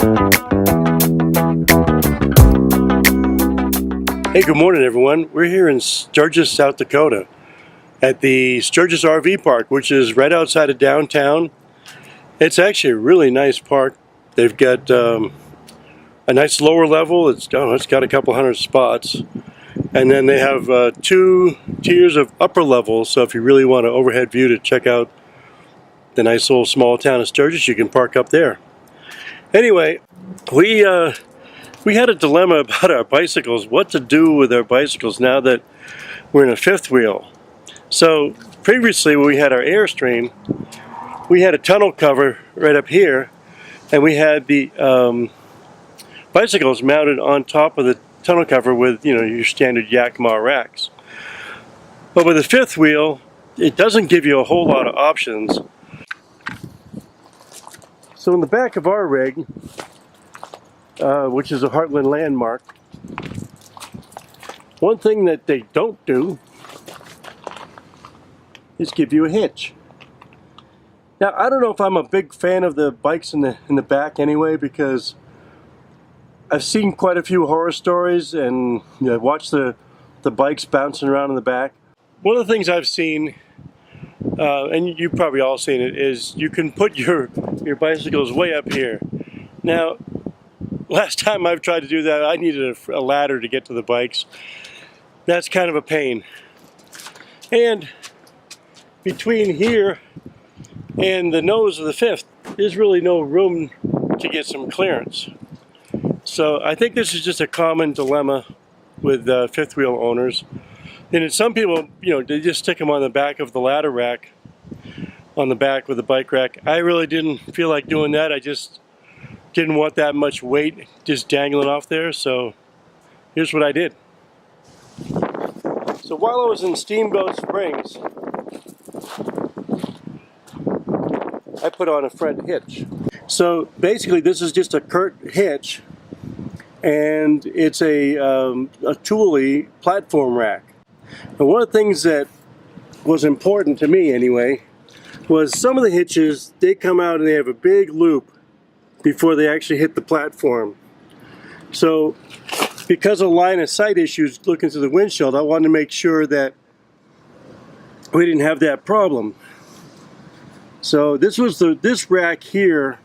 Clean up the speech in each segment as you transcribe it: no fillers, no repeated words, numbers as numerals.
Hey, good morning everyone. We're here in Sturgis, South Dakota at the Sturgis RV Park, which is right outside of downtown. It's actually a really nice park. They've got a nice lower level. It's got a couple hundred spots. And then they have 2 tiers of upper level, so if you really want an overhead view to check out the nice little small town of Sturgis, you can park up there. Anyway, we had a dilemma about our bicycles, what to do with our bicycles now that we're in a fifth wheel. So previously when we had our Airstream, we had a tunnel cover right up here, and we had the bicycles mounted on top of the tunnel cover with, you know, your standard Yakima racks. But with the fifth wheel, it doesn't give you a whole lot of options. So in the back of our rig, which is a Heartland landmark, one thing that they don't do is give you a hitch. Now, I don't know if I'm a big fan of the bikes in the back anyway, because I've seen quite a few horror stories and, you know, watched the bikes bouncing around in the back. One of the things I've seen, and you've probably all seen it, is you can put your bicycles way up here. Now, last time I've tried to do that, I needed a ladder to get to the bikes. That's kind of a pain. And between here and the nose of the fifth, there's really no room to get some clearance. So I think this is just a common dilemma with fifth wheel owners. And some people, you know, they just stick them on the back of the ladder rack, on the back with the bike rack. I really didn't feel like doing that. I just didn't want that much weight just dangling off there, so here's what I did. So while I was in Steamboat Springs, I put on a front hitch. So basically this is just a Kurt hitch, and it's a Thule platform rack. And one of the things that was important to me anyway was some of the hitches, they come out and they have a big loop before they actually hit the platform. So because of line of sight issues looking through the windshield, I wanted to make sure that we didn't have that problem. So this was this rack here,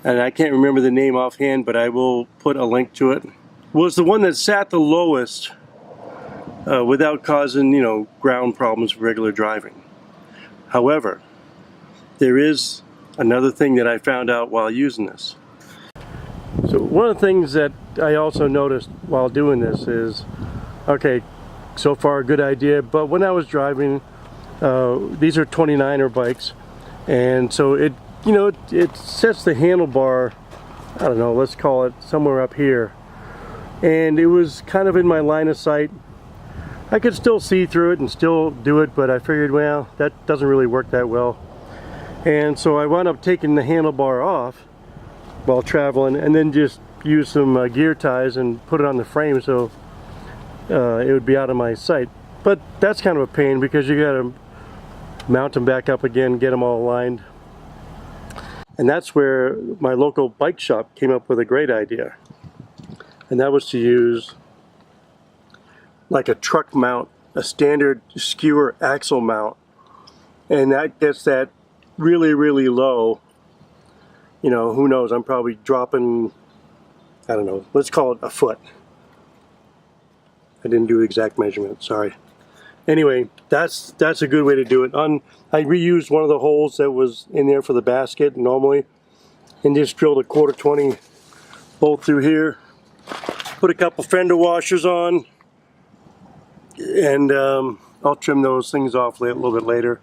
and I can't remember the name offhand, but I will put a link to it, was the one that sat the lowest without causing, you know, ground problems for regular driving. However, there is another thing that I found out while using this. So one of the things that I also noticed while doing this is, okay, so far a good idea, but when I was driving, these are 29er bikes, and so it, you know, it sets the handlebar, I don't know, let's call it somewhere up here, and it was kind of in my line of sight. I could still see through it and still do it, but I figured, well, that doesn't really work that well. And so I wound up taking the handlebar off while traveling, and then just use some gear ties and put it on the frame so it would be out of my sight. But that's kind of a pain because you gotta mount them back up again, get them all aligned. And that's where my local bike shop came up with a great idea. And that was to use like a truck mount, a standard skewer axle mount. And that gets that really, really low. You know, who knows, I'm probably dropping, I don't know, let's call it a foot. I didn't do the exact measurement, sorry. Anyway, that's a good way to do it. I reused one of the holes that was in there for the basket normally, and just drilled a 1/4-20 bolt through here. Put a couple fender washers on, and I'll trim those things off a little bit later.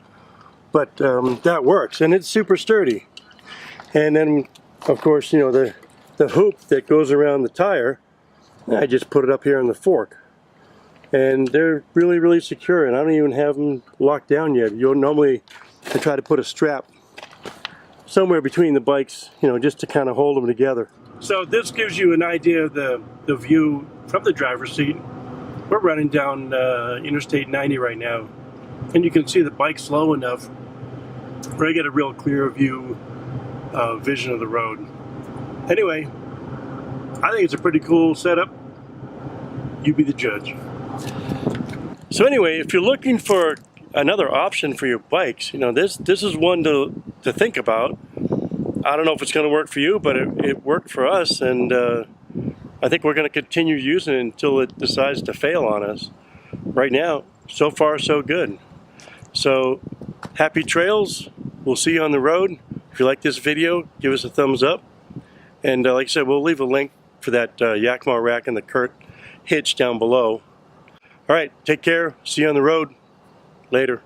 But that works, and it's super sturdy. And then, of course, you know, the hoop that goes around the tire, I just put it up here in the fork. And they're really, really secure, and I don't even have them locked down yet. You'll normally, I try to put a strap somewhere between the bikes, you know, just to kind of hold them together. So this gives you an idea of the view from the driver's seat. We're running down Interstate 90 right now, and you can see the bike slow enough where I get a real clear view, vision of the road. Anyway, I think it's a pretty cool setup. You be the judge. So anyway, if you're looking for another option for your bikes, you know, this is one to think about. I don't know if it's going to work for you, but it worked for us, and I think we're going to continue using it until it decides to fail on us. Right now, so far so good. So happy trails. We'll see you on the road. If you like this video, give us a thumbs up. And like I said, we'll leave a link for that Yakima rack and the Kurt hitch down below. All right, take care. See you on the road. Later.